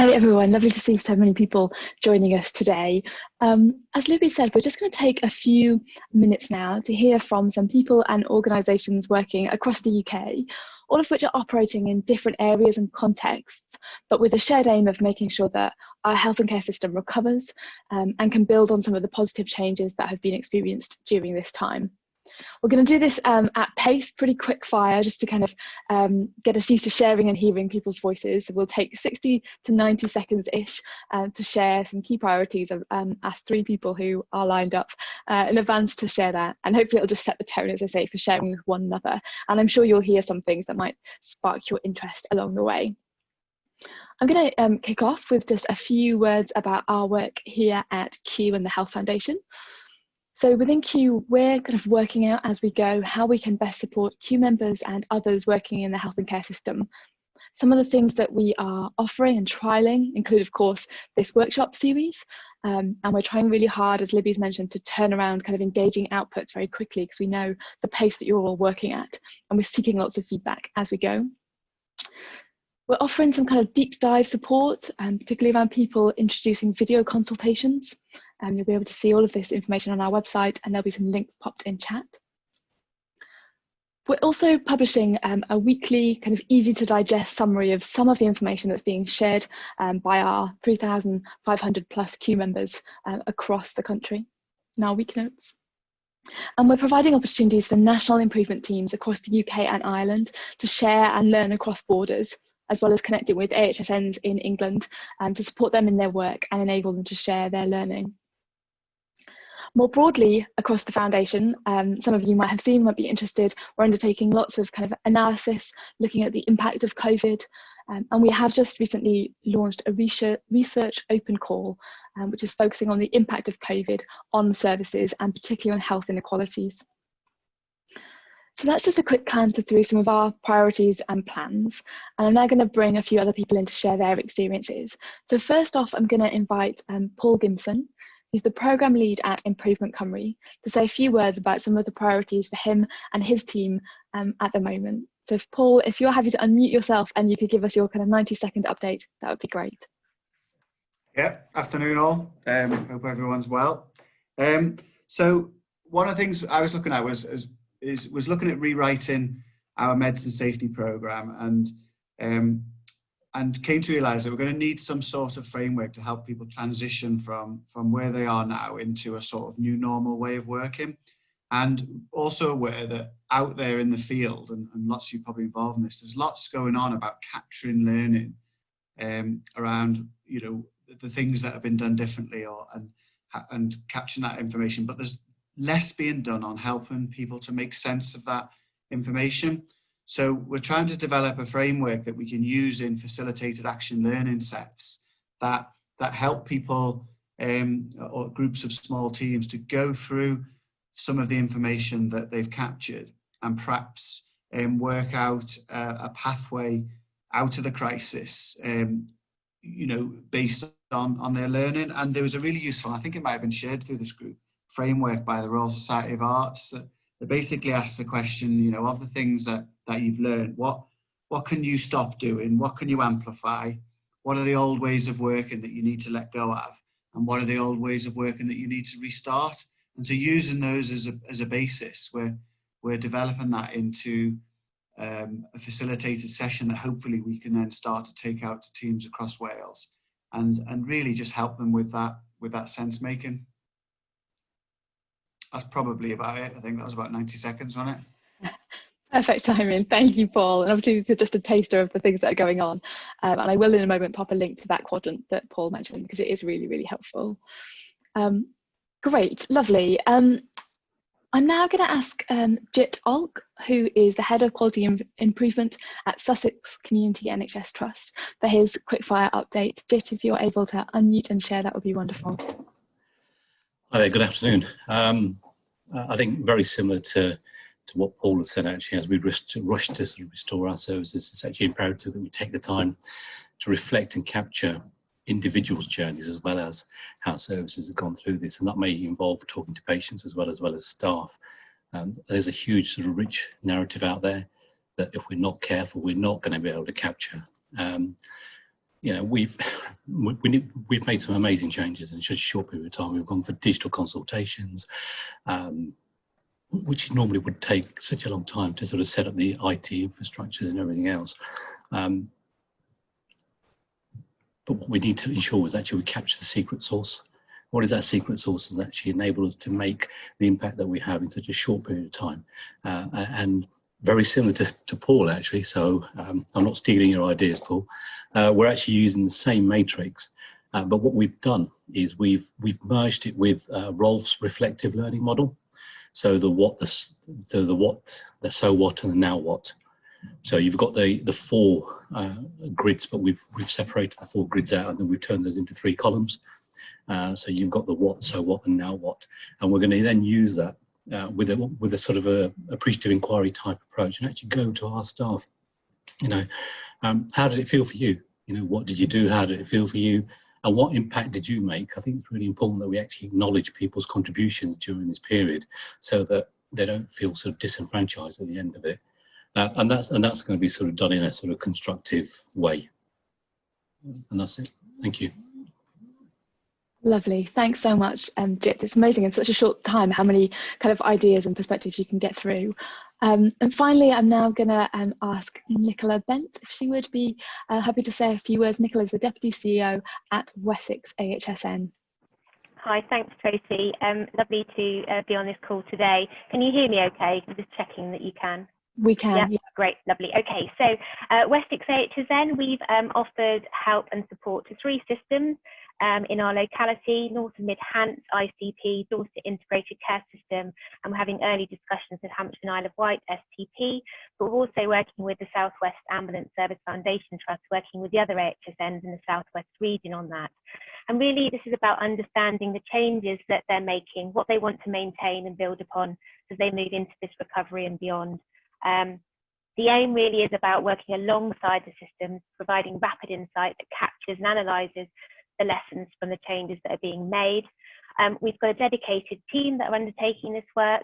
Hi everyone, lovely to see so many people joining us today. As Libby said, we're just going to take a few minutes now to hear from some people and organisations working across the UK, all of which are operating in different areas and contexts, but with a shared aim of making sure that our health and care system recovers and can build on some of the positive changes that have been experienced during this time. We're going to do this at pace, pretty quick fire, just to kind of get us used to sharing and hearing people's voices. So we'll take 60 to 90 seconds-ish to share some key priorities. I've asked 3 people who are lined up in advance to share that. And hopefully it'll just set the tone, as I say, for sharing with one another. And I'm sure you'll hear some things that might spark your interest along the way. I'm going to kick off with just a few words about our work here at Q and the Health Foundation. So within Q, we're kind of working out as we go how we can best support Q members and others working in the health and care system. Some of the things that we are offering and trialling include, of course, this workshop series. And we're trying really hard, as Libby's mentioned, to turn around kind of engaging outputs very quickly because we know the pace that you're all working at, and we're seeking lots of feedback as we go. We're offering some kind of deep dive support, particularly around people introducing video consultations. You'll be able to see all of this information on our website, and there'll be some links popped in chat. We're also publishing a weekly kind of easy to digest summary of some of the information that's being shared by our 3,500 plus Q members across the country in our week notes. And we're providing opportunities for national improvement teams across the UK and Ireland to share and learn across borders, as well as connecting with HSNs in England to support them in their work and enable them to share their learning. More broadly across the foundation, some of you might have seen, might be interested, we're undertaking lots of kind of analysis, looking at the impact of COVID, and we have just recently launched a research open call, which is focusing on the impact of COVID on services and particularly on health inequalities. So that's just a quick canter through some of our priorities and plans. And I'm now going to bring a few other people in to share their experiences. So first off, I'm going to invite Paul Gimson, who's the programme lead at Improve Montgomery, to say a few words about some of the priorities for him and his team at the moment. So Paul, if you're happy to unmute yourself and you could give us your kind of 90-second update, that would be great. Yeah, afternoon all. Hope everyone's well. So one of the things I was looking at was looking at rewriting our medicine safety programme and came to realise that we're going to need some sort of framework to help people transition from where they are now into a sort of new normal way of working. And also aware that out there in the field, and lots of you probably involved in this, there's lots going on about capturing learning around, you know, the things that have been done differently and capturing that information. But there's less being done on helping people to make sense of that information. So we're trying to develop a framework that we can use in facilitated action learning sets that help people or groups of small teams to go through some of the information that they've captured and perhaps work out a pathway out of the crisis, you know, based on their learning. And there was a really useful, I think it might have been shared through this group, framework by the Royal Society of Arts that basically asks the question, you know, of the things that you've learned, what can you stop doing? What can you amplify? What are the old ways of working that you need to let go of? And what are the old ways of working that you need to restart? And so using those as a basis, we're developing that into a facilitated session that hopefully we can then start to take out to teams across Wales and really just help them with that sense making. That's probably about it. I think that was about 90 seconds, wasn't it? Perfect timing. Thank you, Paul. And obviously, this is just a taster of the things that are going on. And I will in a moment pop a link to that quadrant that Paul mentioned because it is really, really helpful. Great, lovely. I'm now going to ask Jit Olk, who is the Head of Quality Improvement at Sussex Community NHS Trust, for his quickfire update. Jit, if you're able to unmute and share, that would be wonderful. Hi there, good afternoon. I think very similar to what Paul has said, actually, as we rush to sort of restore our services, it's actually imperative that we take the time to reflect and capture individuals' journeys as well as how services have gone through this, and that may involve talking to patients as well as staff. There's a huge sort of rich narrative out there that if we're not careful, we're not going to be able to capture. you know, we've made some amazing changes in such a short period of time. We've gone for digital consultations, which normally would take such a long time to sort of set up the IT infrastructures and everything else. But what we need to ensure is actually we capture the secret sauce. What is that secret sauce that actually enable us to make the impact that we have in such a short period of time? And very similar to Paul, actually, so I'm not stealing your ideas, Paul. We're actually using the same matrix, but what we've done is we've merged it with Rolf's reflective learning model. So the what, the so what, and the now what. So you've got the four grids, but we've separated the four grids out, and then we've turned those into 3 columns. So you've got the what, so what, and now what, and we're going to then use that with a sort of a appreciative inquiry type approach, and actually go to our staff. You know, how did it feel for you? You know, what did you do? How did it feel for you? And what impact did you make? I think it's really important that we actually acknowledge people's contributions during this period, so that they don't feel sort of disenfranchised at the end of it. And that's going to be sort of done in a sort of constructive way. And that's it. Thank you. Lovely. Thanks so much, Jip. It's amazing in such a short time how many kind of ideas and perspectives you can get through. And finally, I'm now going to ask Nicola Bent if she would be happy to say a few words. Nicola is the Deputy CEO at Wessex HSN. Hi, thanks, Tracy. Lovely to be on this call today. Can you hear me okay? I'm just checking that you can. We can. Yeah, great, lovely. Okay, so Wessex HSN, we've offered help and support to 3 systems in our locality: North and Mid Hants, ICP, Dorset Integrated Care System, and we're having early discussions with Hampshire and Isle of Wight, STP, but we're also working with the South West Ambulance Service Foundation Trust, working with the other HSNs in the South West region on that. And really, this is about understanding the changes that they're making, what they want to maintain and build upon as they move into this recovery and beyond. The aim really is about working alongside the systems, providing rapid insight that captures and analyses the lessons from the changes that are being made. We've got a dedicated team that are undertaking this work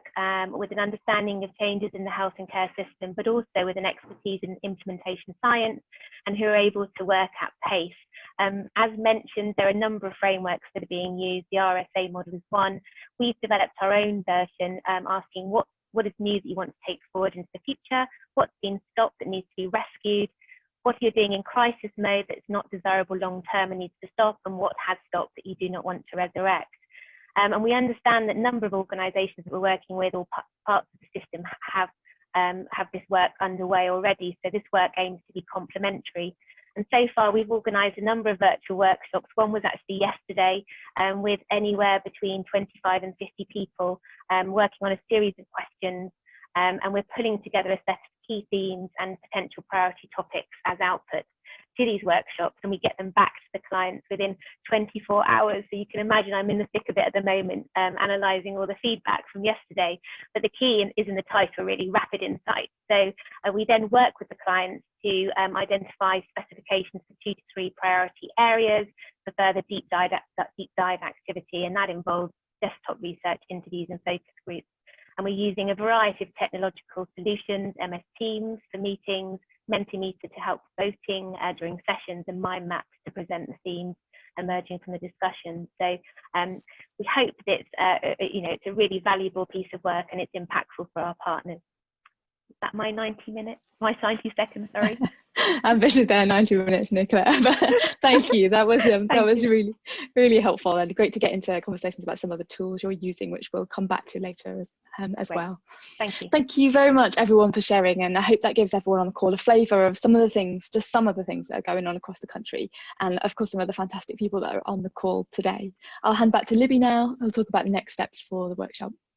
with an understanding of changes in the health and care system, but also with an expertise in implementation science, and who are able to work at pace. As mentioned, there are a number of frameworks that are being used. The RSA model is one. We've developed our own version, asking what is new that you want to take forward into the future, what's been stopped that needs to be rescued, what you're doing in crisis mode that's not desirable long term and needs to stop, and what has stopped that you do not want to resurrect. And we understand that a number of organisations that we're working with, or parts of the system, have this work underway already. So this work aims to be complementary. And so far, we've organised a number of virtual workshops. One was actually yesterday with anywhere between 25 and 50 people working on a series of questions. And we're pulling together a set of key themes and potential priority topics as output to these workshops, and we get them back to the clients within 24 hours. So you can imagine I'm in the thick of it at the moment, analysing all the feedback from yesterday. But the key is in the title, really, rapid insight. So we then work with the clients to identify specifications for 2 to 3 priority areas for further deep dive activity, and that involves desktop research, interviews, and focus groups. And we're using a variety of technological solutions: MS Teams for meetings, Mentimeter to help voting during sessions, and mind maps to present the themes emerging from the discussion. So we hope that it's a really valuable piece of work, and it's impactful for our partners. Is that my 90 seconds, sorry. Ambitious there, 90 minutes, Nicola. But thank you. That was really, really helpful, and great to get into conversations about some of the tools you're using, which we'll come back to later as well. Thank you. Thank you very much, everyone, for sharing, and I hope that gives everyone on the call a flavour of some of the things that are going on across the country, and of course some of the fantastic people that are on the call today. I'll hand back to Libby now. I'll talk about the next steps for the workshop.